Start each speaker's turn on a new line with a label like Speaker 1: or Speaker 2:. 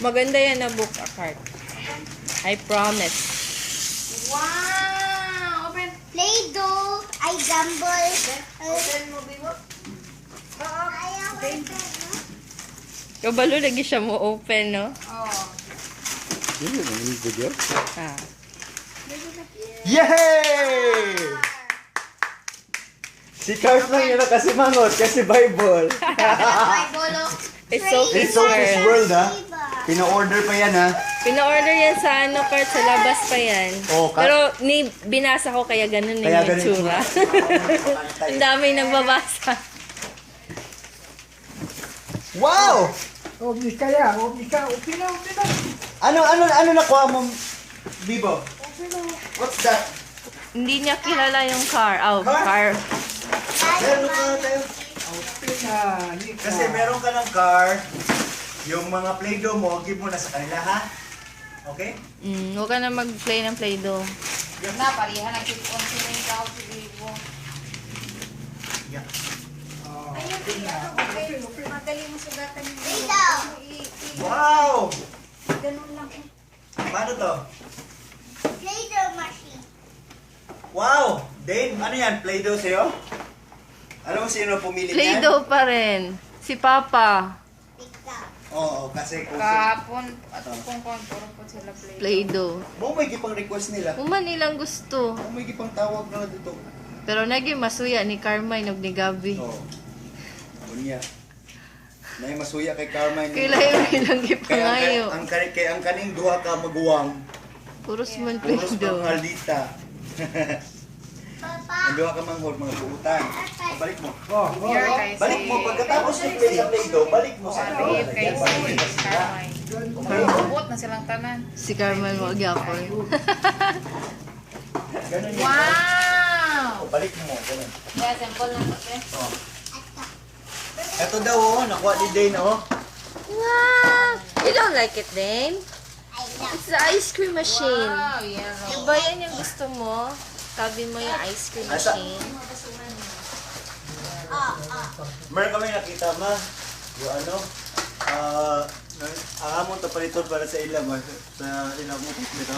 Speaker 1: Maganda yan na book a cart. I promise.
Speaker 2: Wow! Open.
Speaker 3: Play-Doh. I gamble.
Speaker 2: Open mo, Bibo.
Speaker 3: Ayaw ko ito.
Speaker 1: Kabalo lagi siya mo open, no?
Speaker 2: Oh.
Speaker 4: Yun yung video.
Speaker 1: Ah.
Speaker 4: Yay! Si Cars lang yun kasi mangot, kasi Bible.
Speaker 3: Ay, bolo.
Speaker 1: It's Sophie's
Speaker 4: It's Sophie's
Speaker 1: World.
Speaker 4: World, ha? Pina-order pa yan, ha?
Speaker 1: Pina-order yan sa ano, cart, sa labas pa yan.
Speaker 4: Oh,
Speaker 1: Pero binasa ko kaya ganun
Speaker 4: Kaya
Speaker 1: yung
Speaker 4: ganun
Speaker 1: itsura. Ang dami nagbabasa.
Speaker 4: Wow!
Speaker 5: Obli ka ya, obli ka. Upin na.
Speaker 4: Ano nakuha mo, Bibo? What's that?
Speaker 1: Hindi niya kilala yung car. Oh, car.
Speaker 4: Meron ka tayo.
Speaker 5: Upin na.
Speaker 4: Kasi meron ka ng car, yung mga Play-Doh mo, give mo na sa kanila, ha? Okay?
Speaker 1: Huwag ka na mag-play ng Play-Doh.
Speaker 2: Na, parihan ang kipon sila yung tao si Bibo.
Speaker 4: Yeah.
Speaker 2: Ayun, okay. Madali mo sugatan yung
Speaker 3: Play-Doh.
Speaker 4: Wow!
Speaker 2: Ganun lang.
Speaker 4: Paano to?
Speaker 3: Play-Doh machine.
Speaker 4: Wow! Dane, ano yan? Play-Doh sa'yo? Alam mo sino pumili niyan?
Speaker 1: Play-Doh pa rin. Si Papa.
Speaker 3: Ikaw.
Speaker 4: Oo, kasi kung
Speaker 2: Kahapon, atong kung puro po sila play.
Speaker 1: Play-Doh.
Speaker 4: mo may gipang request nila.
Speaker 1: Kuman ilang gusto.
Speaker 4: Mo may gipang tawag na dito.
Speaker 1: Pero naging masuya ni Carmine ug ni Gabi.
Speaker 4: Oo. Unya. Nay masuya kay Carmine.
Speaker 1: Kailan ilang
Speaker 4: Kaya
Speaker 1: gipangayo.
Speaker 4: ang kaning duha ka maguwang.
Speaker 1: Puros man
Speaker 4: Puros
Speaker 1: Play-Doh.
Speaker 4: pang Aldita.
Speaker 3: Papa.
Speaker 4: Ang duha ka manghod mga buutan. Balik mo.
Speaker 2: Here kay
Speaker 4: Balik mo pagkatapos ng play sa Play-Doh, balik mo sa
Speaker 2: Balik kay si Carmine. Umabot na silang tanan.
Speaker 1: Si Carmine mo gyapon.
Speaker 4: Ganun yun.
Speaker 2: Wow!
Speaker 4: Balik mo, ganun.
Speaker 2: Yeah, simple lang ito.
Speaker 4: Ito daw oh, nakuha ni Dane oh.
Speaker 1: Wow! You don't like it, Dane?
Speaker 3: I love.
Speaker 1: It's the ice cream machine.
Speaker 2: Wow, yellow.
Speaker 1: Diba yan yung gusto mo? Tabi mo yung ice cream
Speaker 4: Asa?
Speaker 1: machine.
Speaker 4: Meron kami nakita ma, yung ano, ang amon to paliton para sa ilang, sa ilang mo dito.